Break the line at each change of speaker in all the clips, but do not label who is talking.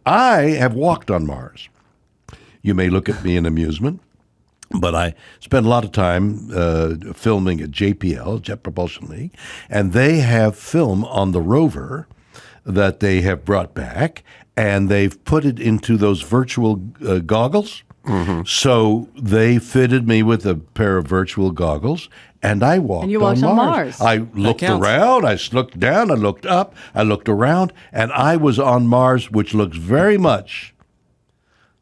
I have walked on Mars. You may look at me in amusement, but I spent a lot of time filming at JPL, Jet Propulsion League, and they have film on the rover that they have brought back, and they've put it into those virtual goggles. Mm-hmm. So they fitted me with a pair of virtual goggles, and I walked,
and you walked
on Mars. I looked around, I looked down, I looked up, I looked around, and I was on Mars, which looks very much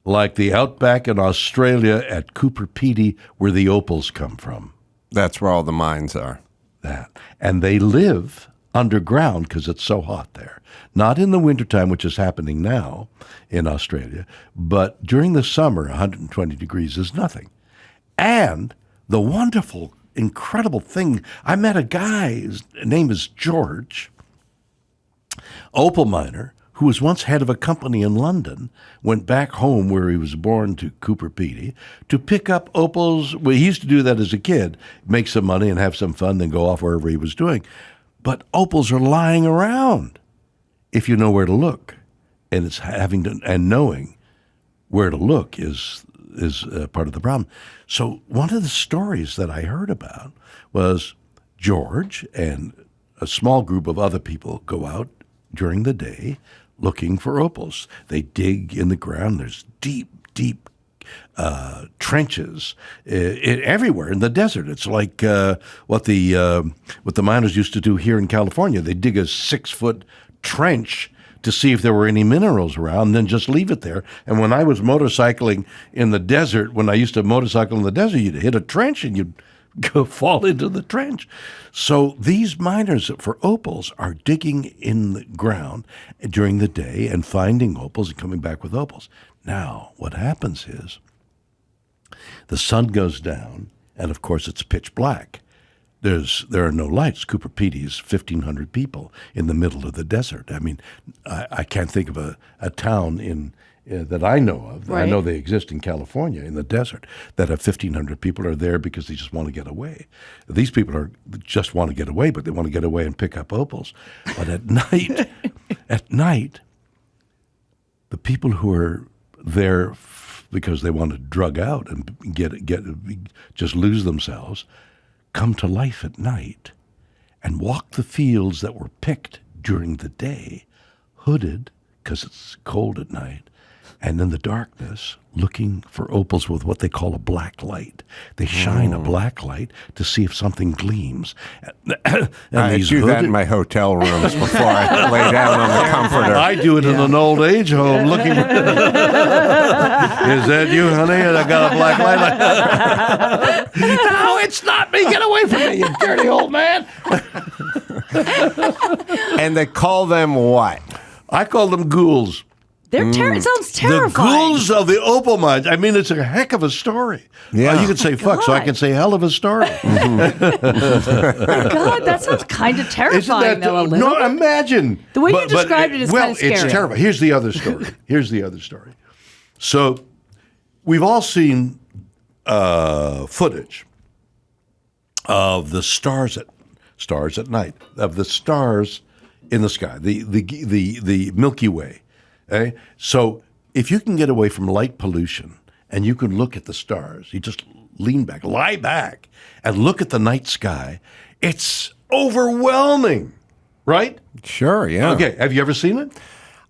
like the outback in Australia at Cooper Piti, where the opals come from.
That's where all the mines are.
That. And they live underground because it's so hot there. Not in the wintertime, which is happening now in Australia, but during the summer, 120 degrees is nothing. And the wonderful, incredible thing, I met a guy, his name is George, opal miner, who was once head of a company in London, went back home where he was born to Cooper Piti to pick up opals. Well, he used to do that as a kid, make some money and have some fun, then go off wherever he was doing. But opals are lying around if you know where to look, and it's having to, and knowing where to look is part of the problem. So one of the stories that I heard about was George and a small group of other people go out during the day looking for opals. They dig in the ground. There's deep trenches everywhere in the desert. It's like what the miners used to do here in California. They dig a 6-foot trench to see if there were any minerals around, and then just leave it there. And when I was motorcycling in the desert, when I used to motorcycle in the desert, you'd hit a trench and you'd go fall into the trench. So these miners for opals are digging in the ground during the day and finding opals and coming back with opals. Now, what happens is the sun goes down, and of course it's pitch black. There are no lights. Cooper Piti is 1,500 people in the middle of the desert. I mean, I can't think of a town in that I know of. Right. I know they exist in California in the desert that have 1,500 people are there because they just want to get away. These people just want to get away, but they want to get away and pick up opals. But at night, the people who are there because they want to drug out and just lose themselves come to life at night and walk the fields that were picked during the day, hooded because it's cold at night, and in the darkness looking for opals with what they call a black light. They shine a black light to see if something gleams.
I do that in my hotel rooms before I lay down on the comforter.
I do it in an old age home looking. Is that you, honey? And I got a black light. No, it's not me. Get away from me, you dirty old man.
And they call them what?
I call them ghouls.
It sounds terrifying.
The ghouls of the opal mines. I mean, it's a heck of a story. Yeah. You could say fuck, so I can say hell of a story.
God, that sounds kind of terrifying, though, a little.
No, imagine.
The way you described it is kind of scary.
Well, it's terrifying. Here's the other story. So we've all seen footage of the stars at night, of the stars in the sky, the Milky Way. Okay? So if you can get away from light pollution and you can look at the stars, you just lie back, and look at the night sky, it's overwhelming, right?
Sure, yeah.
Okay, have you ever seen it?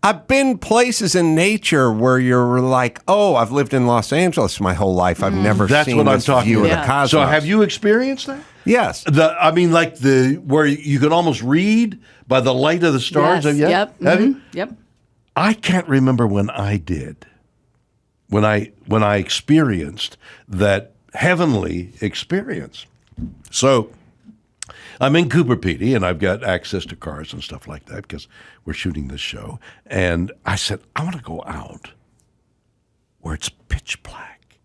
I've been places in nature where you're like, oh, I've lived in Los Angeles my whole life. I've never seen this view of the cosmos.
So have you experienced that?
Yes.
Where you can almost read by the light of the stars?
Yes. Yep.
Have you?
Yep.
I can't remember when I did. When I experienced that heavenly experience. So I'm in Cooper Piti, and I've got access to cars and stuff like that because we're shooting this show. And I said, I want to go out where it's pitch black,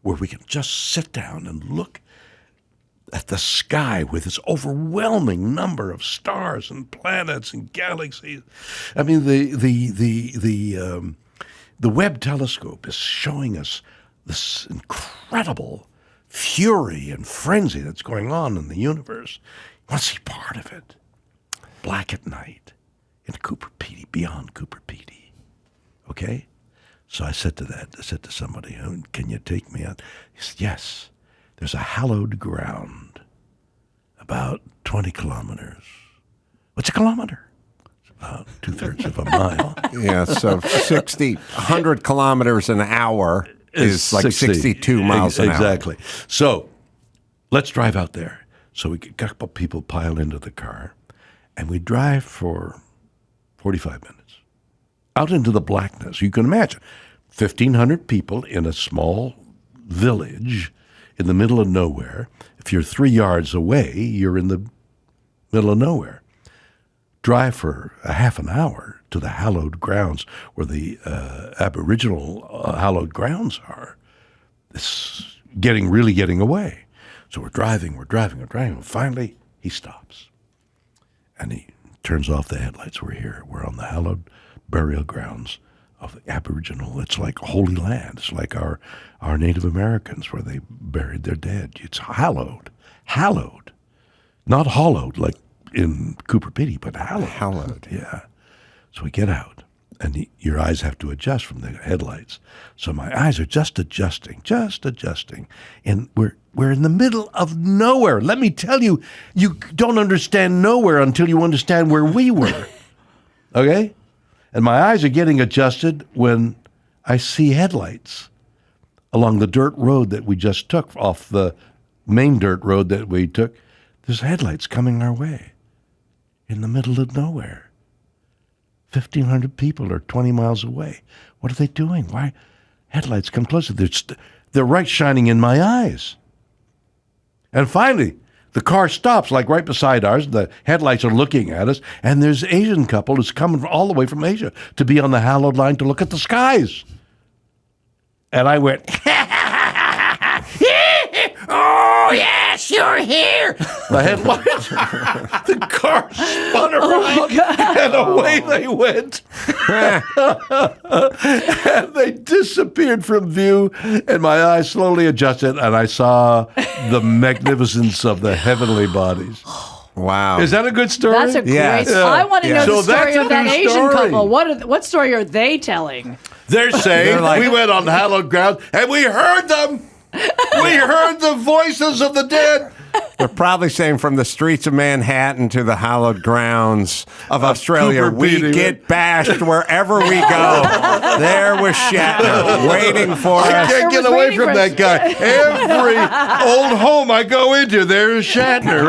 where we can just sit down and look at the sky with this overwhelming number of stars and planets and galaxies. I mean, the Webb telescope is showing us this incredible fury and frenzy that's going on in the universe. You want to see part of it. Black at night in Cooper Piti, beyond Cooper Piti. Okay? So I said to somebody, can you take me out? He said, yes. There's a hallowed ground about 20 kilometers. What's a kilometer? It's about 2/3 of a mile.
Yeah, so 100 kilometers an hour is like 62 miles an hour.
Exactly. So let's drive out there. So we get a couple people pile into the car, and we drive for 45 minutes out into the blackness. You can imagine 1,500 people in a small village in the middle of nowhere. If you're 3 yards away, you're in the middle of nowhere. Drive for a half an hour to the hallowed grounds where the Aboriginal hallowed grounds are. It's really getting away. So we're driving. And finally, he stops. And he turns off the headlights. We're here. We're on the hallowed burial grounds of the Aboriginal. It's like holy land. It's like our Native Americans where they buried their dead. It's hallowed. Hallowed. Not hollowed like in Cooper Piti, but hallowed.
Hallowed.
Yeah. So we get out, and your eyes have to adjust from the headlights. So my eyes are just adjusting. And we're in the middle of nowhere. Let me tell you, you don't understand nowhere until you understand where we were. Okay? And my eyes are getting adjusted when I see headlights along the dirt road that we just took off the main dirt road that we took. There's headlights coming our way in the middle of nowhere. 1,500 people are 20 miles away. What are they doing? Why? Headlights come closer. They're right shining in my eyes. And finally, the car stops, like right beside ours. The headlights are looking at us, and there's an Asian couple who's coming all the way from Asia to be on the hallowed line to look at the skies. And I went, oh, yes, you're here. The headlights, the car spun around, and away they went. And they disappeared from view, and my eyes slowly adjusted, and I saw the magnificence of the heavenly bodies.
Wow.
Is that a good story?
That's a great
Yes.
I want to know
So
the story
that's a
of that
new
Asian
story.
couple. What story are they telling?
They're saying
like-
we went on the hallowed ground, and we heard them. We heard the voices of the dead.
They're probably saying from the streets of Manhattan to the hallowed grounds of Australia,
Cooper
we
Piti.
get bashed wherever we go. There was Shatner waiting for
I
us.
can't get
was
away
waiting
from
for
that
us.
guy. Every old home I go into, there's Shatner.